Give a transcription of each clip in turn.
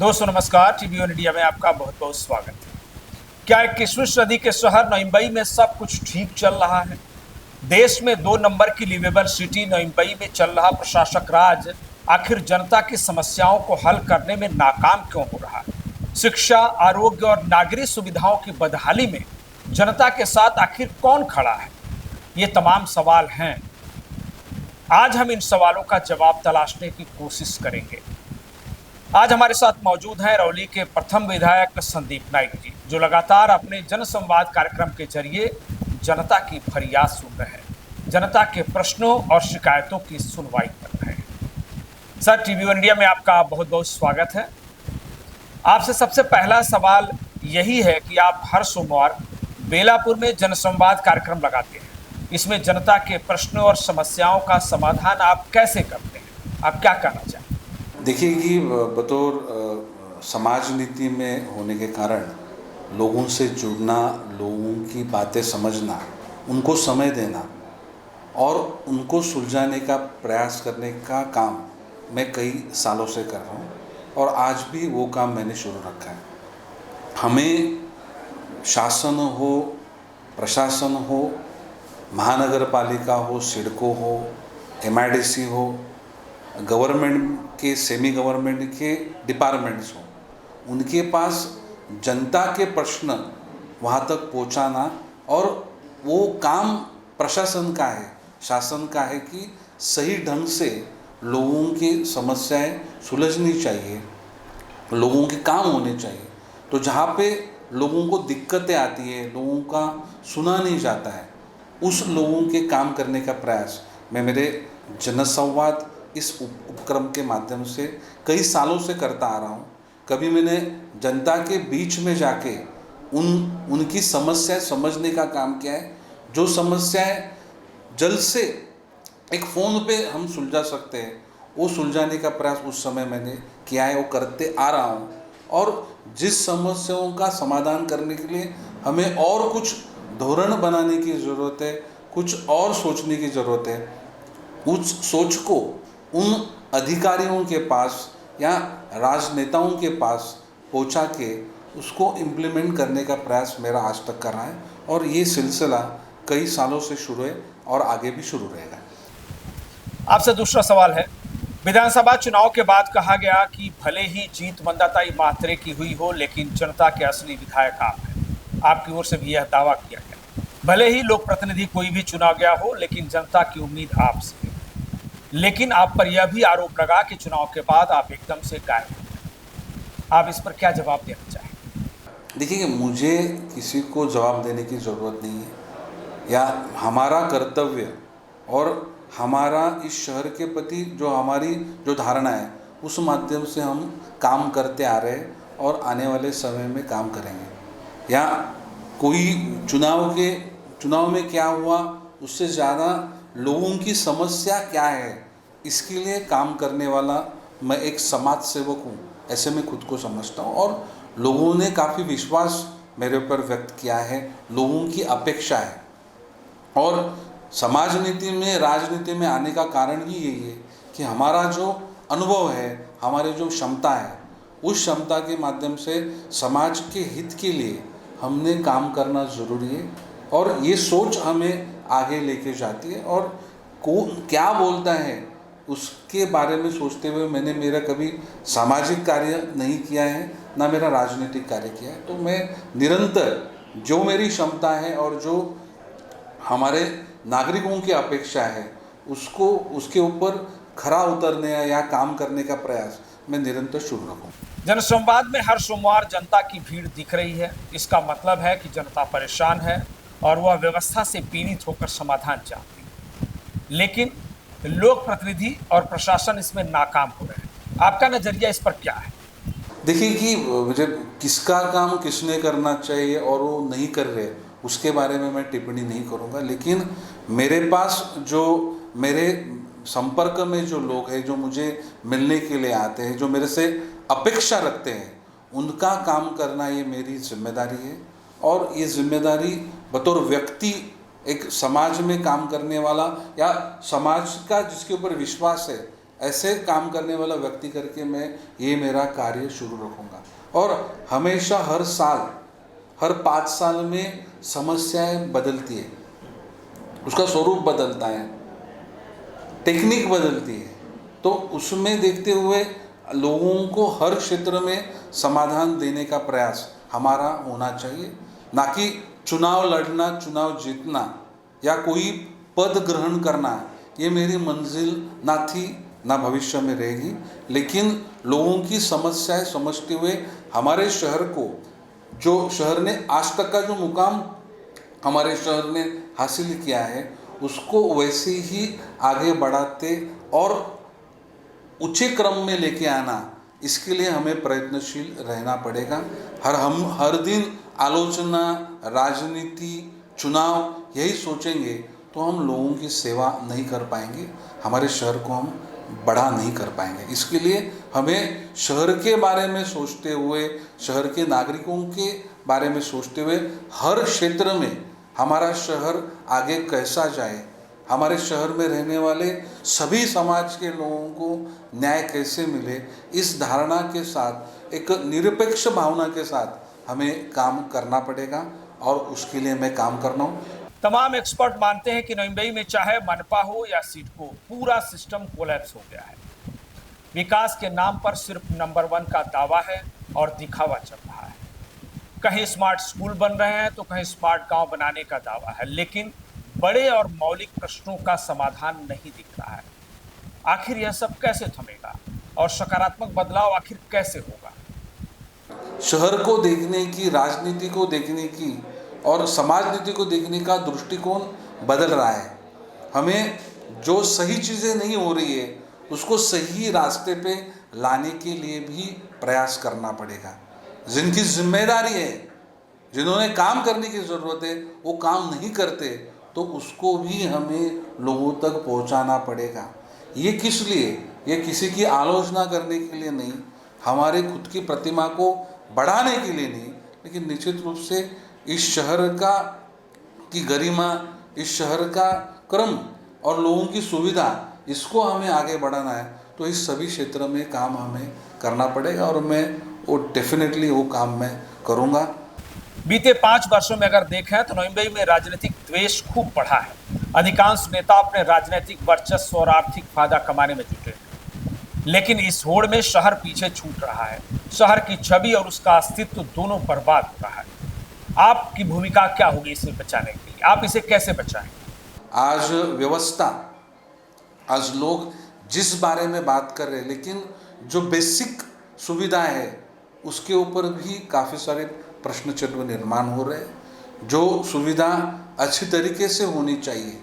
दोस्तों नमस्कार, TV one India में आपका बहुत बहुत स्वागत है। क्या 21वीं सदी के शहर मुंबई में सब कुछ ठीक चल रहा है? देश में 2 नंबर की लिवेबल सिटी मुंबई में चल रहा प्रशासक राज आखिर जनता की समस्याओं को हल करने में नाकाम क्यों हो रहा है? शिक्षा, आरोग्य और नागरिक सुविधाओं की बदहाली में जनता के साथ आखिर कौन खड़ा है? ये तमाम सवाल हैं। आज हम इन सवालों का जवाब तलाशने की कोशिश करेंगे। आज हमारे साथ मौजूद हैं रौली के प्रथम विधायक संदीप नाइक जी, जो लगातार अपने जनसंवाद कार्यक्रम के जरिए जनता की फरियाद सुन रहे हैं, जनता के प्रश्नों और शिकायतों की सुनवाई कर रहे हैं। सर, टीवी वन इंडिया में आपका बहुत बहुत स्वागत है। आपसे सबसे पहला सवाल यही है कि आप हर सोमवार बेलापुर में जनसंवाद कार्यक्रम लगाते हैं। इसमें जनता के प्रश्नों और समस्याओं का समाधान आप कैसे करते हैं? आप क्या कहना चाहें? देखिए कि बतौर समाज नीति में होने के कारण लोगों से जुड़ना, लोगों की बातें समझना, उनको समय देना और उनको सुलझाने का प्रयास करने का काम मैं कई सालों से कर रहा हूँ और आज भी वो काम मैंने शुरू रखा है। हमें शासन हो, प्रशासन हो, महानगर पालिका हो, सिडको हो, MIDC हो, गवर्नमेंट के, सेमी गवर्नमेंट के डिपार्टमेंट्स हों, उनके पास जनता के प्रश्न वहाँ तक पहुँचाना और वो काम प्रशासन का है, शासन का है कि सही ढंग से लोगों की समस्याएं सुलझनी चाहिए, लोगों के काम होने चाहिए। तो जहाँ पे लोगों को दिक्कतें आती है, लोगों का सुना नहीं जाता है, उस लोगों के काम करने का प्रयास मैं मेरे जनसंवाद इस उपक्रम के माध्यम से कई सालों से करता आ रहा हूँ। कभी मैंने जनता के बीच में जाके उनकी समस्याएं समझने का काम किया है। जो समस्याएं जल्द से एक फ़ोन पे हम सुलझा सकते हैं, वो सुलझाने का प्रयास उस समय मैंने किया है, वो करते आ रहा हूँ। और जिस समस्याओं का समाधान करने के लिए हमें और कुछ धोरण बनाने की ज़रूरत है, कुछ और सोचने की ज़रूरत है, उस सोच को उन अधिकारियों के पास या राजनेताओं के पास पहुंचा के उसको इम्प्लीमेंट करने का प्रयास मेरा आज तक कर रहा है और ये सिलसिला कई सालों से शुरू है और आगे भी शुरू रहेगा। आपसे दूसरा सवाल है, विधानसभा चुनाव के बाद कहा गया कि भले ही जीत मंदाताई मात्रे की हुई हो, लेकिन जनता के असली विधायक आप हैं। आपकी ओर से भी यह दावा किया गया। भले ही लोक प्रतिनिधि कोई भी चुना गया हो, लेकिन जनता की उम्मीद आपसे है। लेकिन आप पर यह भी आरोप लगा कि चुनाव के बाद आप एकदम से गायब हो गए। आप इस पर क्या जवाब देना चाहेंगे? देखिए, मुझे किसी को जवाब देने की ज़रूरत नहीं है, या हमारा कर्तव्य और हमारा इस शहर के प्रति जो हमारी जो धारणा है, उस माध्यम से हम काम करते आ रहे हैं और आने वाले समय में काम करेंगे। या कोई चुनाव में क्या हुआ, उससे ज़्यादा लोगों की समस्या क्या है, इसके लिए काम करने वाला मैं एक समाज सेवक हूँ, ऐसे मैं खुद को समझता हूँ। और लोगों ने काफ़ी विश्वास मेरे ऊपर व्यक्त किया है, लोगों की अपेक्षा है। और समाज नीति में, राजनीति में आने का कारण ही यही है कि हमारा जो अनुभव है, हमारी जो क्षमता है, उस क्षमता के माध्यम से समाज के हित के लिए हमने काम करना ज़रूरी है और ये सोच हमें आगे लेके जाती है। और कौन क्या बोलता है उसके बारे में सोचते हुए मैंने मेरा कभी सामाजिक कार्य नहीं किया है, ना मेरा राजनीतिक कार्य किया है। तो मैं निरंतर जो मेरी क्षमता है और जो हमारे नागरिकों की अपेक्षा है, उसको उसके ऊपर खरा उतरने या काम करने का प्रयास मैं निरंतर शुरू रखूँ। जनसंवाद में हर सोमवार जनता की भीड़ दिख रही है। इसका मतलब है कि जनता परेशान है और वह व्यवस्था से पीड़ित होकर समाधान चाहती है, लेकिन लोक प्रतिनिधि और प्रशासन इसमें नाकाम हो रहे हैं। आपका नजरिया इस पर क्या है? देखिए कि मुझे किसका काम किसने करना चाहिए और वो नहीं कर रहे, उसके बारे में मैं टिप्पणी नहीं करूँगा। लेकिन मेरे पास जो मेरे संपर्क में जो लोग हैं, जो मुझे मिलने के लिए आते हैं, जो मेरे से अपेक्षा रखते हैं, उनका काम करना ये मेरी जिम्मेदारी है। और ये जिम्मेदारी बतौर व्यक्ति, एक समाज में काम करने वाला या समाज का जिसके ऊपर विश्वास है, ऐसे काम करने वाला व्यक्ति करके मैं ये मेरा कार्य शुरू रखूँगा। और हमेशा हर साल, हर 5 साल में समस्याएं बदलती है, उसका स्वरूप बदलता है, टेक्निक बदलती है, तो उसमें देखते हुए लोगों को हर क्षेत्र में समाधान देने का प्रयास हमारा होना चाहिए। ना कि चुनाव लड़ना, चुनाव जीतना या कोई पद ग्रहण करना, ये मेरी मंजिल ना थी, ना भविष्य में रहेगी। लेकिन लोगों की समस्याएं समझते हुए हमारे शहर को, जो शहर ने आज तक का जो मुकाम हमारे शहर ने हासिल किया है, उसको वैसे ही आगे बढ़ाते और ऊंचे क्रम में लेके आना, इसके लिए हमें प्रयत्नशील रहना पड़ेगा। हम हर दिन आलोचना, राजनीति, चुनाव यही सोचेंगे तो हम लोगों की सेवा नहीं कर पाएंगे, हमारे शहर को हम बड़ा नहीं कर पाएंगे। इसके लिए हमें शहर के बारे में सोचते हुए, शहर के नागरिकों के बारे में सोचते हुए, हर क्षेत्र में हमारा शहर आगे कैसा जाए, हमारे शहर में रहने वाले सभी समाज के लोगों को न्याय कैसे मिले, इस धारणा के साथ, एक निरपेक्ष भावना के साथ हमें काम करना पड़ेगा और उसके लिए मैं काम कर रहा हूँ। तमाम एक्सपर्ट मानते हैं कि नई मुंबई में चाहे मनपा हो या सिडको, पूरा सिस्टम कोलैप्स हो गया है। विकास के नाम पर सिर्फ नंबर 1 का दावा है और दिखावा चल रहा है। कहीं स्मार्ट स्कूल बन रहे हैं तो कहीं स्मार्ट गांव बनाने का दावा है, लेकिन बड़े और मौलिक प्रश्नों का समाधान नहीं दिख रहा है। आखिर यह सब कैसे थमेगा और सकारात्मक बदलाव आखिर कैसे होगा? शहर को देखने की, राजनीति को देखने की और समाज नीति को देखने का दृष्टिकोण बदल रहा है। हमें जो सही चीज़ें नहीं हो रही है उसको सही रास्ते पे लाने के लिए भी प्रयास करना पड़ेगा। जिनकी जिम्मेदारी है, जिन्होंने काम करने की ज़रूरत है, वो काम नहीं करते तो उसको भी हमें लोगों तक पहुंचाना पड़ेगा। ये किस लिए? ये किसी की आलोचना करने के लिए नहीं, हमारे खुद की प्रतिमा को बढ़ाने के लिए नहीं, लेकिन निश्चित रूप से इस शहर की गरिमा, इस शहर का क्रम और लोगों की सुविधा, इसको हमें आगे बढ़ाना है। तो इस सभी क्षेत्र में काम हमें करना पड़ेगा और मैं वो डेफिनेटली वो काम मैं करूँगा। बीते 5 वर्षों में अगर देखें तो नई मुंबई में राजनीतिक द्वेष खूब बढ़ा है। अधिकांश नेता अपने राजनीतिक वर्चस्व और आर्थिक फायदा कमाने में जुटे हैं, लेकिन इस होड़ में शहर पीछे छूट रहा है। शहर की छवि और उसका अस्तित्व दोनों बर्बाद हो रहा है। आपकी भूमिका क्या होगी इसे बचाने के लिए? आप इसे कैसे बचाएंगे? आज व्यवस्था, आज लोग जिस बारे में बात कर रहे हैं, लेकिन जो बेसिक सुविधा है उसके ऊपर भी काफ़ी सारे प्रश्न चिन्ह निर्माण हो रहे हैं। जो सुविधा अच्छी तरीके से होनी चाहिए,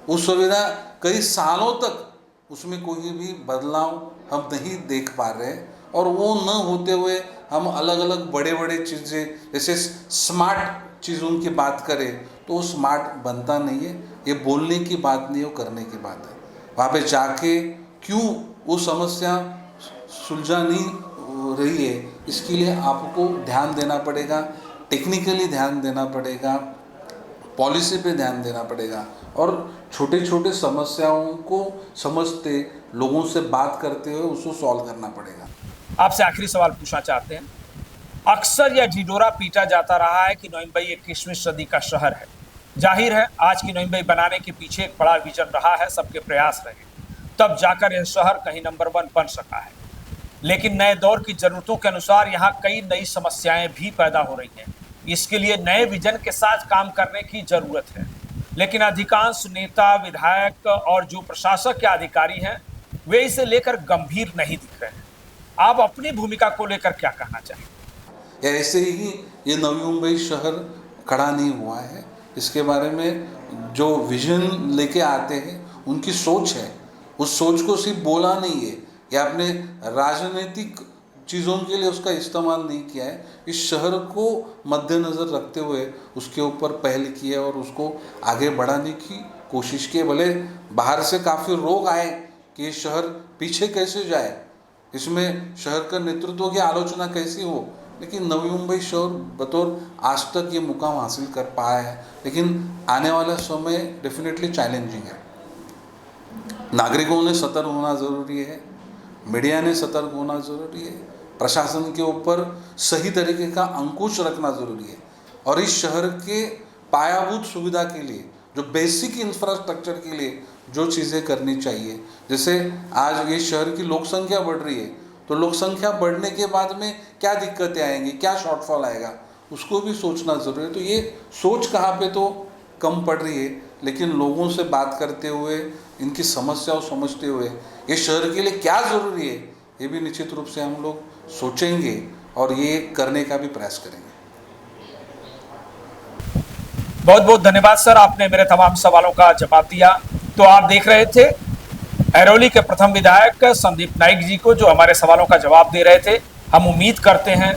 उस सुविधा कई सालों तक उसमें कोई भी बदलाव हम नहीं देख पा रहे हैं, और वो न होते हुए हम अलग अलग बड़े बड़े चीज़ें, जैसे स्मार्ट चीज़ों की बात करें तो वो स्मार्ट बनता नहीं है। ये बोलने की बात नहीं, वो करने की बात है। वहाँ पे जाके क्यों वो समस्या सुलझा नहीं रही है, इसके लिए आपको ध्यान देना पड़ेगा, टेक्निकली ध्यान देना पड़ेगा, पॉलिसी पे ध्यान देना पड़ेगा, और छोटे छोटे समस्याओं को समझते, लोगों से बात करते हुए उसको सॉल्व करना पड़ेगा। आपसे आखिरी सवाल पूछना चाहते हैं। अक्सर यह ढिढोरा पीटा जाता रहा है कि नई मुंबई 21वीं सदी का शहर है। जाहिर है आज की नई मुंबई बनाने के पीछे एक बड़ा विजन रहा है, सबके प्रयास रहे, तब जाकर यह शहर कहीं नंबर 1 बन सका है। लेकिन नए दौर की जरूरतों के अनुसार यहाँ कई नई समस्याएं भी पैदा हो रही हैं। इसके लिए नए विजन के साथ काम करने की जरूरत है, लेकिन अधिकांश नेता, विधायक और जो प्रशासक या अधिकारी हैं, वे इसे लेकर गंभीर नहीं दिख रहे हैं। आप अपनी भूमिका को लेकर क्या कहना चाहेंगे? ऐसे ही ये नवी मुंबई शहर खड़ा नहीं हुआ है। इसके बारे में जो विजन लेके आते हैं, उनकी सोच है, उस सोच को सिर्फ बोला नहीं है या अपने राजनीतिक चीज़ों के लिए उसका इस्तेमाल नहीं किया है। इस शहर को मद्देनज़र रखते हुए उसके ऊपर पहल की है और उसको आगे बढ़ाने की कोशिश की है। भले बाहर से काफ़ी रोक आए कि ये शहर पीछे कैसे जाए, इसमें शहर का नेतृत्व की आलोचना कैसी हो, लेकिन नवी मुंबई शहर बतौर आज तक ये मुकाम हासिल कर पाया है। लेकिन आने वाला समय डेफिनेटली चैलेंजिंग है। नागरिकों ने सतर्क होना ज़रूरी है, मीडिया ने सतर्क होना ज़रूरी है, प्रशासन के ऊपर सही तरीके का अंकुश रखना ज़रूरी है और इस शहर के पायाभूत सुविधा के लिए, जो बेसिक इंफ्रास्ट्रक्चर के लिए जो चीज़ें करनी चाहिए, जैसे आज ये शहर की लोक संख्या बढ़ रही है, तो लोक संख्या बढ़ने के बाद में क्या दिक्कतें आएंगी, क्या शॉर्टफॉल आएगा, उसको भी सोचना ज़रूरी है। तो ये सोच कहाँ पे तो कम पड़ रही है, लेकिन लोगों से बात करते हुए, इनकी समस्याओं समझते हुए ये शहर के लिए क्या ज़रूरी है, ये भी निश्चित रूप से हम लोग सोचेंगे और ये करने का भी प्रयास करेंगे। बहुत बहुत धन्यवाद सर, आपने मेरे तमाम सवालों का जवाब दिया। तो आप देख रहे थे ऐरोली के प्रथम विधायक संदीप नाइक जी को, जो हमारे सवालों का जवाब दे रहे थे। हम उम्मीद करते हैं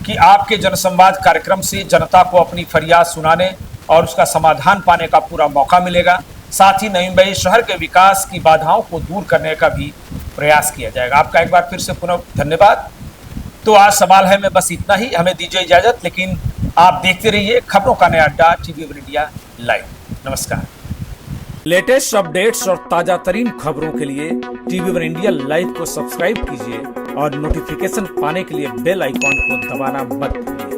कि आपके जनसंवाद कार्यक्रम से जनता को अपनी फरियाद सुनाने और उसका समाधान पाने का पूरा मौका मिलेगा। साथ ही नई मुंबई शहर के विकास की बाधाओं को दूर करने का भी प्रयास किया जाएगा। आपका एक बार फिर से पुनः धन्यवाद। तो आज सवाल है में बस इतना ही, हमें दीजिए इजाजत, लेकिन आप देखते रहिए खबरों का नया अड्डा टीवी इंडिया लाइव। नमस्कार। लेटेस्ट अपडेट्स और ताजा तरीन खबरों के लिए टीवी वन इंडिया लाइव को सब्सक्राइब कीजिए और नोटिफिकेशन पाने के लिए बेल आइकॉन को दबाना मत भूलिए।